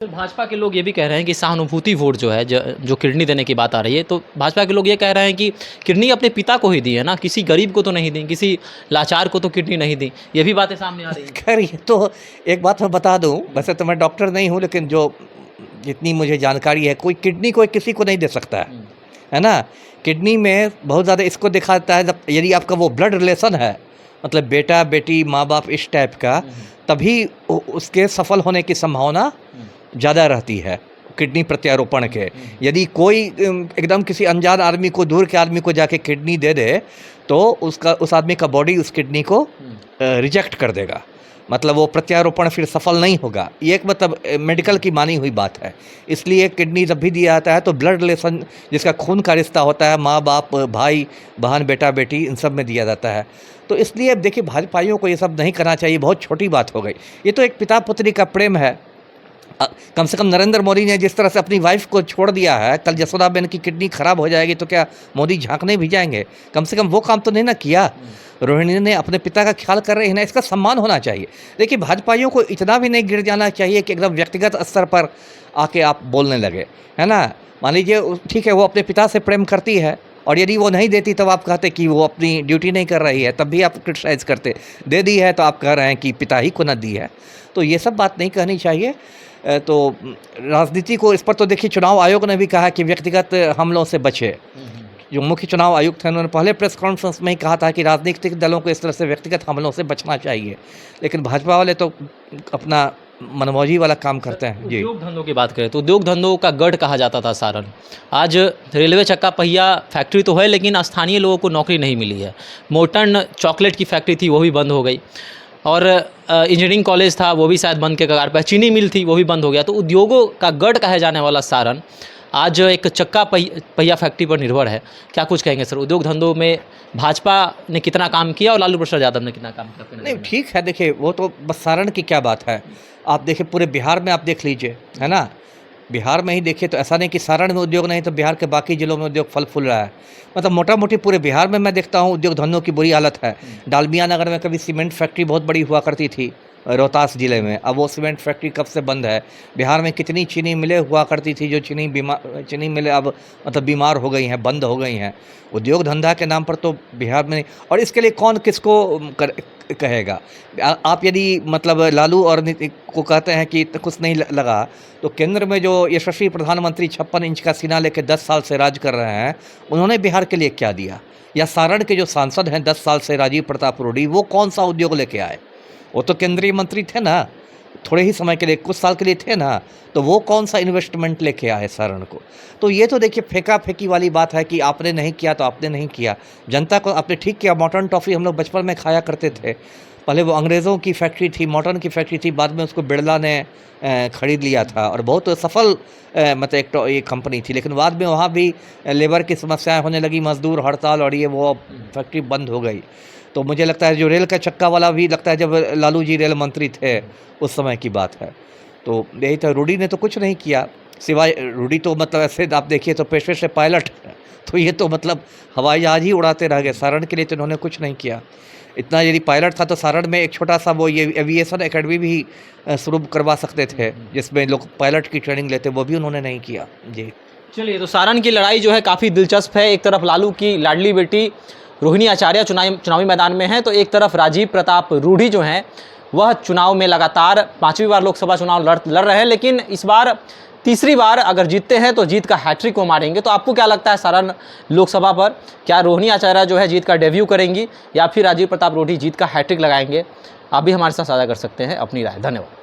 तो भाजपा के लोग ये भी कह रहे हैं कि सहानुभूति वोट जो है जो किडनी देने की बात आ रही है, तो भाजपा के लोग ये कह रहे हैं कि किडनी अपने पिता को ही दी है ना, किसी गरीब को तो नहीं दी, किसी लाचार को तो किडनी नहीं दी। ये भी बातें सामने आ रही हैं। खैर ये तो एक बात मैं बता दूं, वैसे तो मैं डॉक्टर नहीं हूं, लेकिन जो जितनी मुझे जानकारी है, कोई किडनी कोई किसी को नहीं दे सकता है ना। किडनी में बहुत ज़्यादा इसको देखा जाता है, जब यदि आपका वो ब्लड रिलेशन है, मतलब बेटा बेटी माँ बाप इस टाइप का, तभी उसके सफल होने की संभावना ज़्यादा रहती है किडनी प्रत्यारोपण के। यदि कोई एकदम किसी अनजान आदमी को, दूर के आदमी को जाके किडनी दे दे, तो उस आदमी का बॉडी उस किडनी को रिजेक्ट कर देगा, मतलब वो प्रत्यारोपण फिर सफल नहीं होगा। ये एक मतलब मेडिकल की मानी हुई बात है। इसलिए किडनी जब भी दिया जाता है तो ब्लड रिलेशन, जिसका खून का रिश्ता होता है, माँ बाप भाई बहन बेटा बेटी, इन सब में दिया जाता है। तो इसलिए देखिए, भाजपाइयों को ये सब नहीं करना चाहिए, बहुत छोटी बात हो गई। ये तो एक पिता पुत्री का प्रेम है। कम से कम नरेंद्र मोदी ने जिस तरह से अपनी वाइफ को छोड़ दिया है, कल जसोदाबेन की किडनी खराब हो जाएगी तो क्या मोदी झांकने भी जाएंगे? कम से कम वो काम तो नहीं ना किया। रोहिणी ने अपने पिता का ख्याल कर रहे हैं ना, इसका सम्मान होना चाहिए। देखिए, भाजपाइयों को इतना भी नहीं गिर जाना चाहिए कि एकदम व्यक्तिगत स्तर पर आके आप बोलने लगे, है ना। मान लीजिए ठीक है, वो अपने पिता से प्रेम करती है, और यदि वो नहीं देती तब आप कहते कि वो अपनी ड्यूटी नहीं कर रही है, तब भी आप क्रिटिसाइज़ करते। दे दी है तो आप कह रहे हैं कि पिता ही को न दी है। तो ये सब बात नहीं कहनी चाहिए। तो राजनीति को इस पर तो देखिए, चुनाव आयोग ने भी कहा कि व्यक्तिगत हमलों से बचे। जो मुख्य चुनाव आयुक्त हैं, उन्होंने पहले प्रेस कॉन्फ्रेंस में ही कहा था कि राजनीतिक दलों को इस तरह से व्यक्तिगत हमलों से बचना चाहिए, लेकिन भाजपा वाले तो अपना मनमौजी वाला काम करते हैं। जी, उद्योग धंधों की बात करें तो उद्योग धंधों का गढ़ कहा जाता था सारण। आज रेलवे चक्का पहिया फैक्ट्री तो है, लेकिन स्थानीय लोगों को नौकरी नहीं मिली है। मोटन चॉकलेट की फैक्ट्री थी, वो भी बंद हो गई, और इंजीनियरिंग कॉलेज था, वो भी शायद बंद के कगार पर। चीनी मिल थी, वो भी बंद हो गया। तो उद्योगों का गढ़ कहे जाने वाला सारण आज एक चक्का पहिया फैक्ट्री पर निर्भर है। क्या कुछ कहेंगे सर, उद्योग धंधों में भाजपा ने कितना काम किया और लालू प्रसाद यादव ने कितना काम किया? नहीं ठीक है, देखिए वो तो बस सारण की क्या बात है। आप देखिए पूरे बिहार में आप देख लीजिए, है ना। बिहार में ही देखिए तो ऐसा नहीं कि सारण में उद्योग नहीं तो बिहार के बाकी जिलों में उद्योग फल फूल रहा है। मतलब मोटा मोटी पूरे बिहार में मैं देखता हूँ उद्योग धंधों की बुरी हालत है। डालमिया नगर में कभी सीमेंट फैक्ट्री बहुत बड़ी हुआ करती थी रोहतास ज़िले में, अब वो सीमेंट फैक्ट्री कब से बंद है। बिहार में कितनी चीनी मिलें हुआ करती थी, जो चीनी मिलें अब मतलब बीमार हो गई हैं, बंद हो गई हैं। उद्योग धंधा के नाम पर तो बिहार में, और इसके लिए कौन किसको कहेगा। आप यदि मतलब लालू और नीतीश को कहते हैं कि कुछ नहीं लगा, तो केंद्र में जो यशस्वी प्रधानमंत्री 56 इंच का सीना लेकर 10 साल से राज कर रहे हैं, उन्होंने बिहार के लिए क्या दिया? या सारण के जो सांसद हैं 10 साल से, राजीव प्रताप रूडी, वो कौन सा उद्योग लेके आए? वो तो केंद्रीय मंत्री थे ना, थोड़े ही समय के लिए, कुछ साल के लिए थे ना, तो वो कौन सा इन्वेस्टमेंट लेके आए सारण को? तो ये तो देखिए फेंका फेंकी वाली बात है कि आपने नहीं किया तो आपने नहीं किया। जनता को आपने ठीक किया। मॉर्टन टॉफ़ी हम लोग बचपन में खाया करते थे। पहले वो अंग्रेज़ों की फैक्ट्री थी, मॉर्टन की फैक्ट्री थी, बाद में उसको बिरला ने खरीद लिया था, और बहुत सफल मतलब एक कंपनी थी। लेकिन बाद में वहाँ भी लेबर की समस्याएँ होने लगी, मजदूर हड़ताल, और ये वो फैक्ट्री बंद हो गई। तो मुझे लगता है जो रेल का चक्का वाला भी लगता है जब लालू जी रेल मंत्री थे उस समय की बात है। तो यही था, रूडी ने तो कुछ नहीं किया, सिवाय रूडी तो मतलब ऐसे आप देखिए तो पेशे से पायलट है, तो ये तो मतलब हवाई जहाज ही उड़ाते रह गए। सारण के लिए तो उन्होंने कुछ नहीं किया। इतना यदि पायलट था तो सारण में एक छोटा सा वो ये एविएशन एकेडमी भी शुरू करवा सकते थे, जिसमें लोग पायलट की ट्रेनिंग लेते, वो भी उन्होंने नहीं किया। जी चलिए, तो सारण की लड़ाई जो है काफ़ी दिलचस्प है। एक तरफ लालू की लाडली बेटी रोहिणी आचार्य चुनावी मैदान में है, तो एक तरफ राजीव प्रताप रूडी जो हैं वह चुनाव में लगातार 5वीं बार लोकसभा चुनाव लड़ रहे हैं, लेकिन इस बार तीसरी बार अगर जीतते हैं तो जीत का हैट्रिक को मारेंगे। तो आपको क्या लगता है सारण लोकसभा पर, क्या रोहिणी आचार्य जो है जीत का डेब्यू करेंगी, या फिर राजीव प्रताप रूडी जीत का हैट्रिक लगाएंगे? आप भी हमारे साथ साझा कर सकते हैं अपनी राय। धन्यवाद।